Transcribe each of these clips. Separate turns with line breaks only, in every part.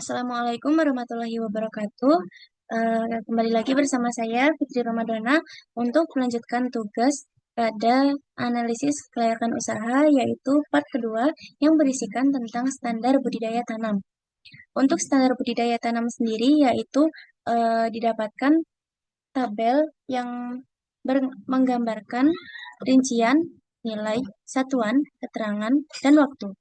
Assalamualaikum warahmatullahi wabarakatuh. Kembali lagi bersama saya Fitri Ramadana untuk melanjutkan tugas pada analisis kelayakan usaha, yaitu part kedua yang berisikan tentang standar budidaya tanam. Untuk standar budidaya tanam sendiri yaitu didapatkan tabel yang menggambarkan rincian nilai, satuan, keterangan, dan waktu.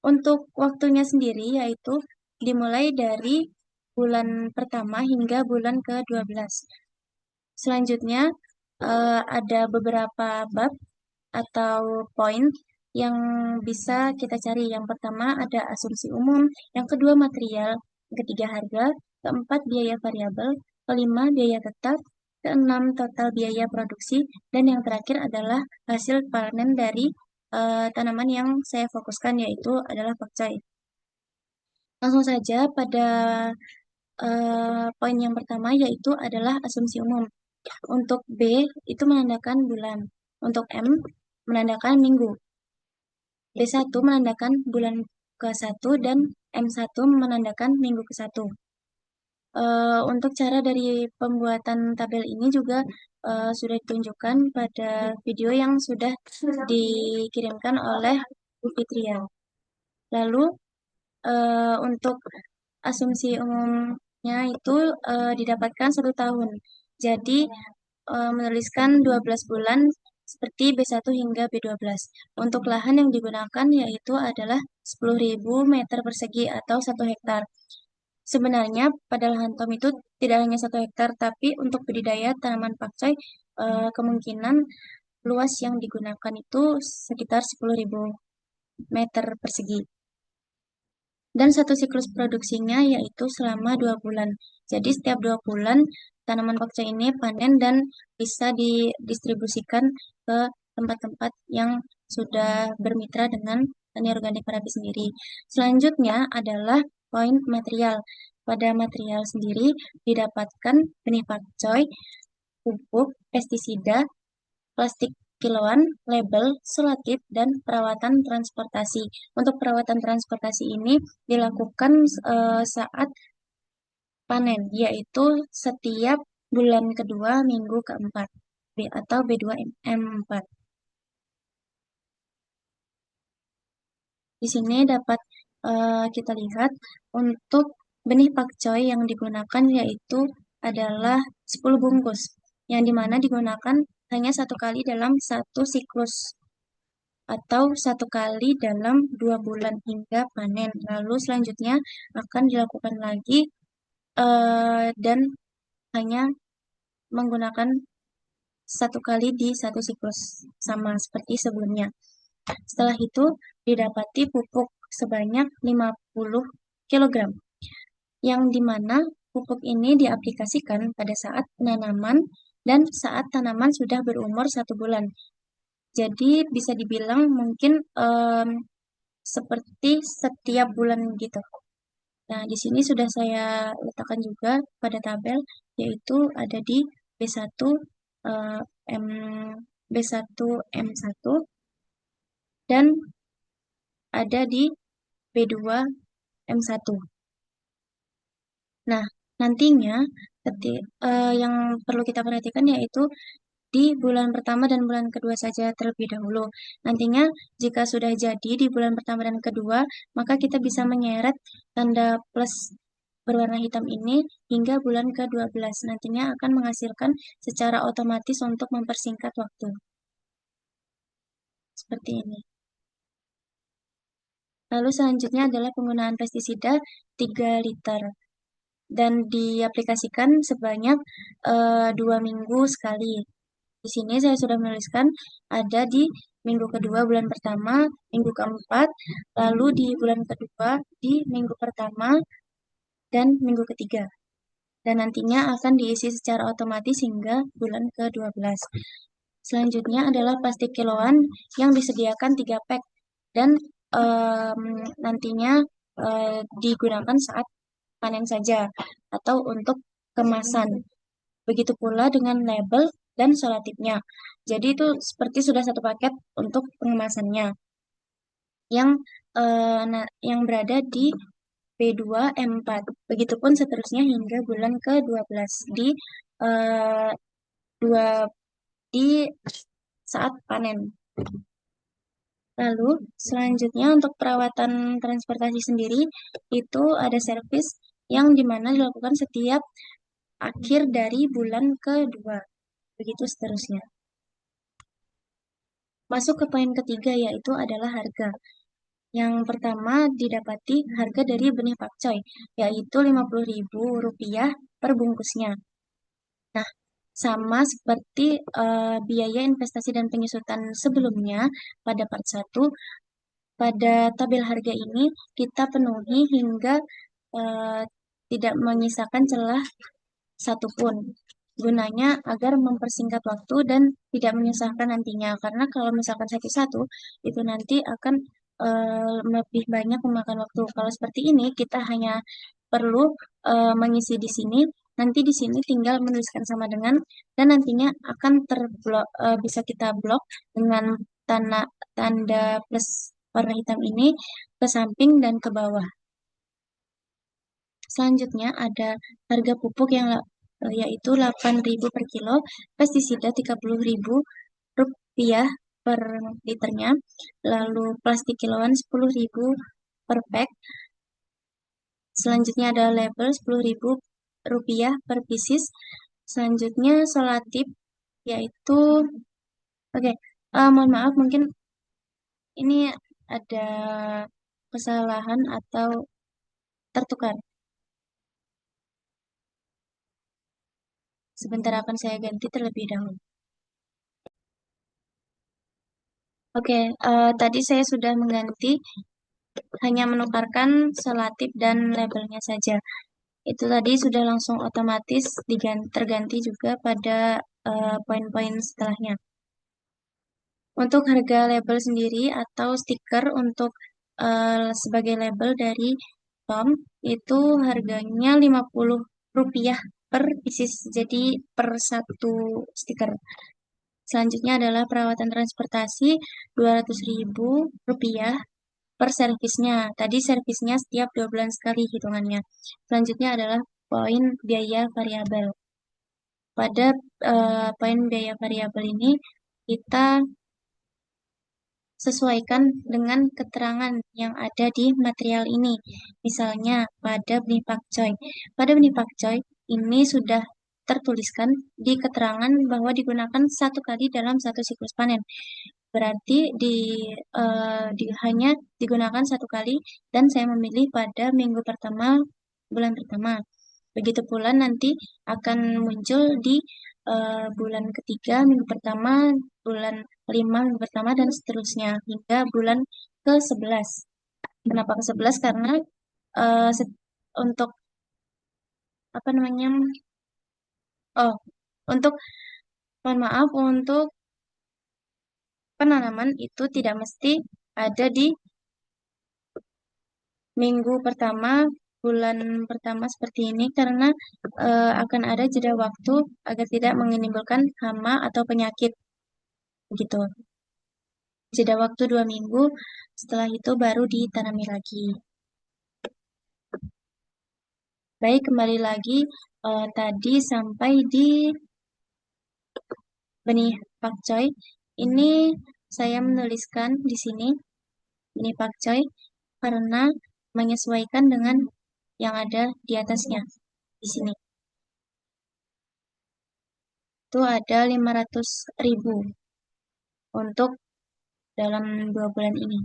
Untuk waktunya sendiri yaitu dimulai dari bulan pertama hingga bulan ke-12. Selanjutnya ada beberapa bab atau poin yang bisa kita cari. Yang pertama ada asumsi umum, yang kedua material, yang ketiga harga, keempat biaya variabel, kelima biaya tetap, keenam total biaya produksi, dan yang terakhir adalah hasil panen dari tanaman yang saya fokuskan yaitu adalah pakcoy. Langsung saja pada poin yang pertama yaitu adalah asumsi umum. Untuk B itu menandakan bulan, untuk M menandakan minggu, B1 menandakan bulan ke-1 dan M1 menandakan minggu ke-1. Untuk cara dari pembuatan tabel ini juga sudah ditunjukkan pada video yang sudah dikirimkan oleh Bu Fitria. Lalu untuk asumsi umumnya itu didapatkan 1 tahun. Jadi menuliskan 12 bulan seperti B1 hingga B12. Untuk lahan yang digunakan yaitu adalah 10.000 meter persegi atau 1 hektar. Sebenarnya pada lahan tom itu tidak hanya 1 hektar, tapi untuk budidaya tanaman pakcoy kemungkinan luas yang digunakan itu sekitar 10.000 meter persegi. Dan satu siklus produksinya yaitu selama 2 bulan. Jadi setiap 2 bulan tanaman pakcoy ini panen dan bisa didistribusikan ke tempat-tempat yang sudah bermitra dengan tani organik Merapi sendiri. Selanjutnya adalah poin material. Pada material sendiri didapatkan benih pakcoy, pupuk, pestisida, plastik kiloan, label, selotip, dan perawatan transportasi. Untuk perawatan transportasi ini dilakukan saat panen, yaitu setiap bulan kedua minggu keempat, atau B2M4. Di sini dapat kita lihat untuk benih pakcoy yang digunakan yaitu adalah 10 bungkus, yang dimana digunakan hanya 1 kali dalam 1 siklus atau 1 kali dalam 2 bulan hingga panen. Lalu selanjutnya akan dilakukan lagi dan hanya menggunakan 1 kali di 1 siklus sama seperti sebelumnya. Setelah itu didapati pupuk sebanyak 50 kg, yang dimana pupuk ini diaplikasikan pada saat penanaman dan saat tanaman sudah berumur 1 bulan. Jadi bisa dibilang mungkin seperti setiap bulan gitu. Nah, di sini sudah saya letakkan juga pada tabel, yaitu ada di B1, eh, M, B1 M1, dan ada di B2 M1. Nah, nantinya yang perlu kita perhatikan yaitu di bulan pertama dan bulan kedua saja terlebih dahulu. Nantinya jika sudah jadi di bulan pertama dan kedua, maka kita bisa menyeret tanda plus berwarna hitam ini hingga bulan ke-12. Nantinya akan menghasilkan secara otomatis untuk mempersingkat waktu. Seperti ini. Lalu selanjutnya adalah penggunaan pestisida 3 liter. Dan diaplikasikan sebanyak 2 minggu sekali. Di sini saya sudah menuliskan ada di minggu kedua bulan pertama, minggu keempat, lalu di bulan kedua, di minggu pertama, dan minggu ketiga. Dan nantinya akan diisi secara otomatis hingga bulan ke-12. Selanjutnya adalah plastik kiloan yang disediakan 3 pack dan nantinya digunakan saat panen saja atau untuk kemasan. Begitu pula dengan label dan selotipnya. Jadi itu seperti sudah 1 paket untuk pengemasannya yang yang berada di B2, M4. Begitupun seterusnya hingga bulan ke-12 di eh, dua di saat panen. Lalu selanjutnya untuk perawatan transportasi sendiri itu ada servis yang dimana dilakukan setiap akhir dari bulan kedua. Begitu seterusnya. Masuk ke poin ketiga yaitu adalah harga. Yang pertama didapati harga dari benih pakcoy yaitu Rp50.000 per bungkusnya. Nah, sama seperti biaya investasi dan penyusutan sebelumnya pada part 1, pada tabel harga ini kita penuhi hingga eh, tidak menyisakan celah satupun. Gunanya agar mempersingkat waktu dan tidak menyusahkan nantinya. Karena kalau misalkan satu-satu, itu nanti akan lebih banyak memakan waktu. Kalau seperti ini, kita hanya perlu mengisi di sini. Nanti di sini tinggal menuliskan sama dengan dan nantinya akan terblok, bisa kita blok dengan tanda plus warna hitam ini ke samping dan ke bawah. Selanjutnya ada harga pupuk yang yaitu 8.000 per kilo, pestisida 30.000 rupiah per liternya, lalu plastik kiloan 10.000 per pack. Selanjutnya ada label 10.000 rupiah per pieces. Selanjutnya solatip yaitu oke, mohon maaf mungkin ini ada kesalahan atau tertukar. Sebentar akan saya ganti terlebih dahulu. Oke, tadi saya sudah mengganti, hanya menukarkan selatip dan labelnya saja. Itu tadi sudah langsung otomatis terganti juga pada poin-poin setelahnya. Untuk harga label sendiri atau stiker untuk sebagai label dari Tom itu harganya Rp50 per pieces, jadi per satu stiker. Selanjutnya adalah perawatan transportasi Rp200.000 per servisnya. Tadi servisnya setiap 2 bulan sekali hitungannya. Selanjutnya adalah poin biaya variabel. Pada poin biaya variabel ini kita sesuaikan dengan keterangan yang ada di material ini. Misalnya pada benih pakcoy. Pada benih pakcoy ini sudah tertuliskan di keterangan bahwa digunakan satu kali dalam satu siklus panen. Berarti hanya digunakan satu kali dan saya memilih pada minggu pertama bulan pertama. Begitu pula nanti akan muncul di bulan ketiga minggu pertama, bulan 5 minggu pertama dan seterusnya hingga bulan ke-11. Kenapa ke-11? Karena eh, untuk apa namanya? Oh, untuk mohon maaf untuk penanaman itu tidak mesti ada di minggu pertama, bulan pertama seperti ini karena akan ada jeda waktu agar tidak menimbulkan hama atau penyakit. Begitu. Jeda waktu 2 minggu, setelah itu baru ditanami lagi. Baik, kembali lagi tadi sampai di benih pakcoy. Ini saya menuliskan di sini benih pakcoy karena menyesuaikan dengan yang ada di atasnya. Di sini. Itu ada 500.000 untuk dalam 2 bulan ini.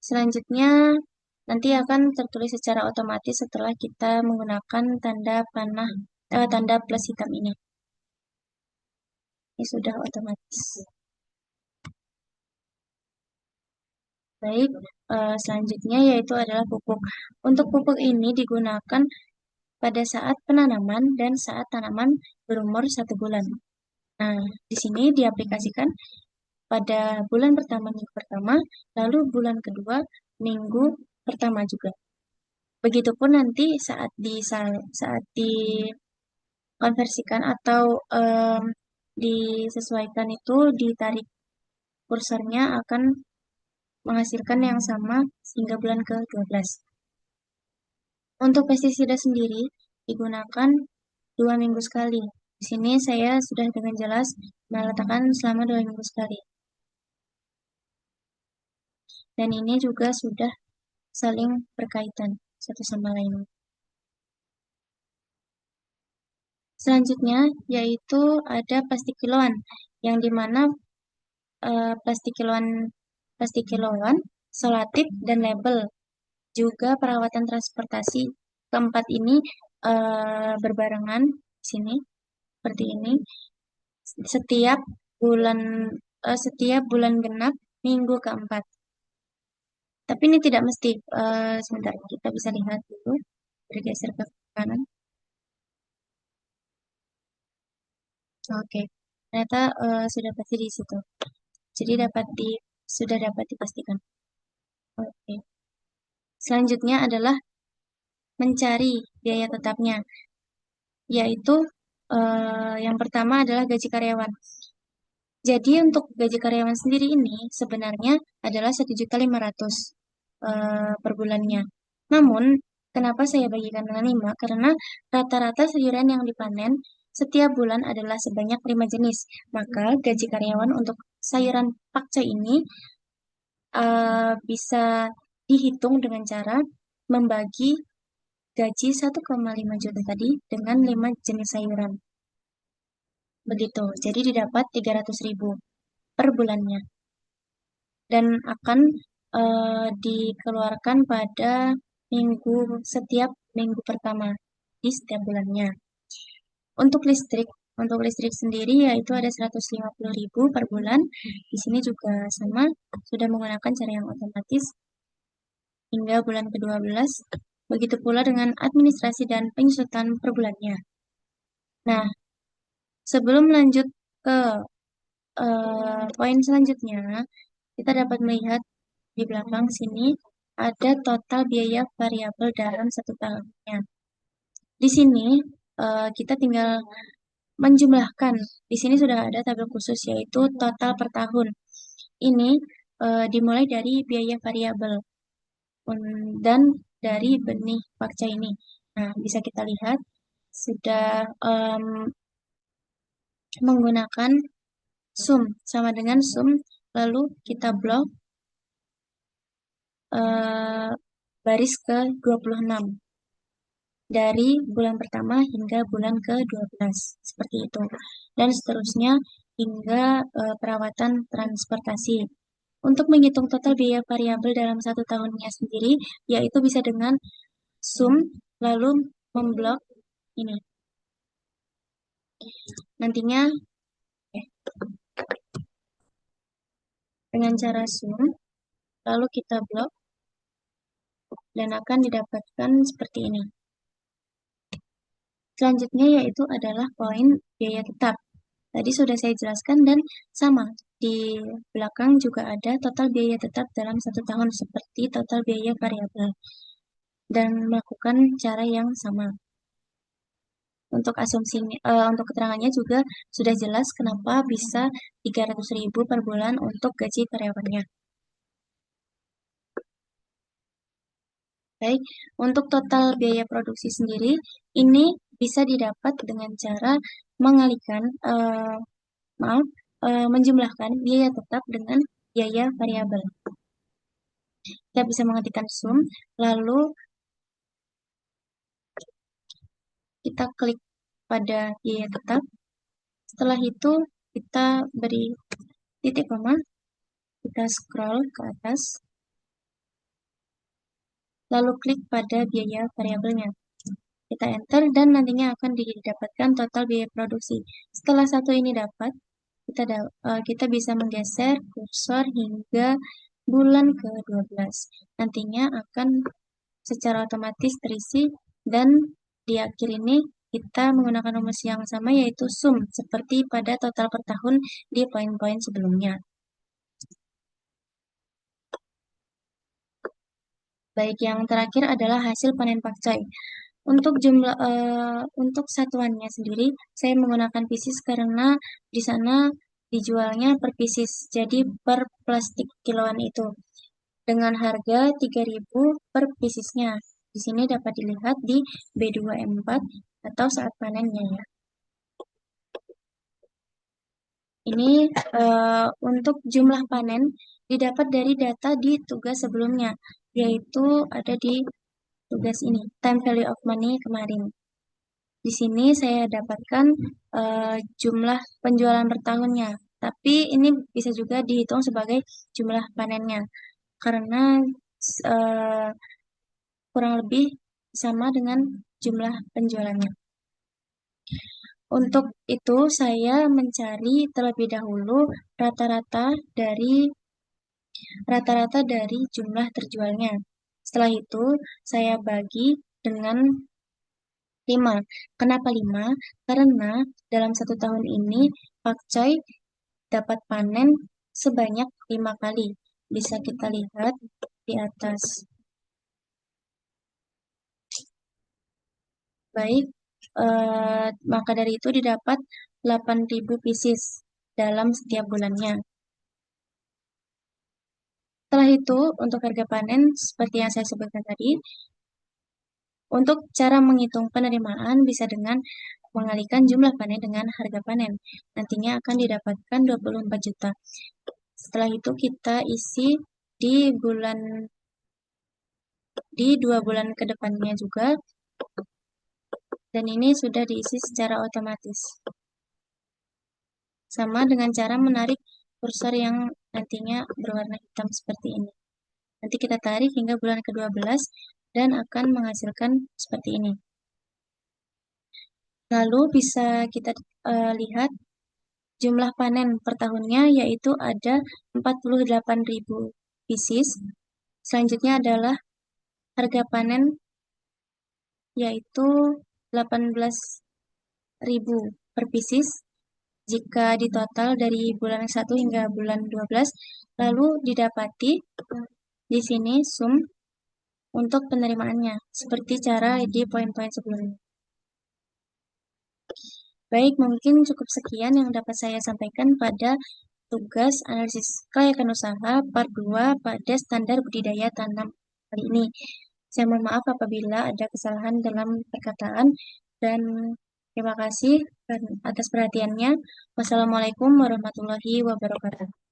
Selanjutnya, nanti akan tertulis secara otomatis setelah kita menggunakan tanda panah, tanda plus hitam ini. Ini sudah otomatis. Baik, selanjutnya yaitu adalah pupuk. Untuk pupuk ini digunakan pada saat penanaman dan saat tanaman berumur 1 bulan. Nah, di sini diaplikasikan pada bulan pertama, minggu pertama, lalu bulan kedua, minggu pertama juga. Begitupun nanti saat dikonversikan atau disesuaikan itu ditarik kursornya akan menghasilkan yang sama hingga bulan ke-12. Untuk pestisida sendiri digunakan 2 minggu sekali. Di sini saya sudah dengan jelas meletakkan selama 2 minggu sekali. Dan ini juga sudah saling berkaitan satu sama lain. Selanjutnya yaitu ada plastik kiloan, yang dimana plastik kiloan, solatif, dan label, juga perawatan transportasi. Keempat ini berbarengan di sini seperti ini. Setiap bulan genap minggu keempat. Tapi ini tidak mesti. Sebentar, kita bisa lihat dulu. Bergeser ke kanan. Oke, ternyata sudah pasti di situ. Jadi sudah dapat dipastikan. Oke. Selanjutnya adalah mencari biaya tetapnya, yaitu yang pertama adalah gaji karyawan. Jadi untuk gaji karyawan sendiri ini sebenarnya adalah 1.500.000 per bulannya. Namun, kenapa saya bagikan dengan 5? Karena rata-rata sayuran yang dipanen setiap bulan adalah sebanyak 5 jenis. Maka gaji karyawan untuk sayuran pakcoy ini bisa dihitung dengan cara membagi gaji 1,5 juta tadi dengan 5 jenis sayuran. Begitu. Jadi didapat 300.000 per bulannya. Dan akan dikeluarkan pada setiap minggu pertama di setiap bulannya. Untuk listrik sendiri yaitu ada 150.000 per bulan. Di sini juga sama, sudah menggunakan cara yang otomatis hingga bulan ke-12. Begitu pula dengan administrasi dan penyusutan per bulannya. Nah, sebelum lanjut ke poin selanjutnya, kita dapat melihat di belakang sini ada total biaya variabel dalam satu tahunnya. Di sini kita tinggal menjumlahkan. Di sini sudah ada tabel khusus yaitu total per tahun. Ini dimulai dari biaya variabel dan dari benih pakcoy ini. Nah, bisa kita lihat sudah menggunakan sum sama dengan sum, lalu kita blok baris ke-26 dari bulan pertama hingga bulan ke-12 seperti itu, dan seterusnya hingga perawatan transportasi. Untuk menghitung total biaya variabel dalam satu tahunnya sendiri, yaitu bisa dengan sum lalu memblok ini. Nantinya dengan cara sum lalu kita blok dan akan didapatkan seperti ini. Selanjutnya yaitu adalah poin biaya tetap. Tadi sudah saya jelaskan dan sama. Di belakang juga ada total biaya tetap dalam satu tahun seperti total biaya variabel. Dan melakukan cara yang sama. Untuk untuk keterangannya juga sudah jelas kenapa bisa 300.000 per bulan untuk gaji karyawannya. Baik, untuk total biaya produksi sendiri, ini bisa didapat dengan cara mengalihkan, menjumlahkan biaya tetap dengan biaya variabel. Kita bisa mengetikkan sum, lalu kita klik pada biaya tetap. Setelah itu kita beri titik koma, kita scroll ke atas, lalu klik pada biaya variabelnya. Kita enter dan nantinya akan didapatkan total biaya produksi. Setelah satu ini dapat, kita bisa menggeser kursor hingga bulan ke-12. Nantinya akan secara otomatis terisi dan di akhir ini kita menggunakan rumus yang sama yaitu sum seperti pada total per tahun di poin-poin sebelumnya. Baik, yang terakhir adalah hasil panen pakcoy. Untuk satuannya sendiri, saya menggunakan pieces karena di sana dijualnya per pieces, jadi per plastik kiloan itu. dengan harga 3.000 per piecesnya. Di sini dapat dilihat di B2M4 atau saat panennya ya. Ini untuk jumlah panen didapat dari data di tugas sebelumnya, yaitu ada di tugas ini, time value of money kemarin. Di sini saya dapatkan jumlah penjualan per tahunnya, tapi ini bisa juga dihitung sebagai jumlah panennya, karena uh, kurang lebih sama dengan jumlah penjualannya. Untuk itu, saya mencari terlebih dahulu rata-rata dari jumlah terjualnya. Setelah itu, saya bagi dengan 5. Kenapa 5? Karena dalam 1 tahun ini, pakcoy dapat panen sebanyak 5 kali. Bisa kita lihat di atas. Baik, maka dari itu didapat 8.000 pieces dalam setiap bulannya. Setelah itu, untuk harga panen, seperti yang saya sebutkan tadi, untuk cara menghitung penerimaan bisa dengan mengalihkan jumlah panen dengan harga panen. Nantinya akan didapatkan 24 juta. Setelah itu kita isi di 2 bulan ke depannya juga. Dan ini sudah diisi secara otomatis. Sama dengan cara menarik kursor yang nantinya berwarna hitam seperti ini. Nanti kita tarik hingga bulan ke-12 dan akan menghasilkan seperti ini. Lalu bisa kita lihat jumlah panen per tahunnya, yaitu ada 48.000 pieces. Selanjutnya adalah harga panen, yaitu 18.000 per pieces jika ditotal dari bulan 1 hingga bulan 12. Lalu didapati di sini sum untuk penerimaannya, seperti cara di poin-poin sebelumnya. Baik, mungkin cukup sekian yang dapat saya sampaikan pada tugas analisis kelayakan usaha part 2 pada standar budidaya tanam kali ini. Saya mohon maaf apabila ada kesalahan dalam perkataan dan terima kasih atas perhatiannya. Wassalamualaikum warahmatullahi wabarakatuh.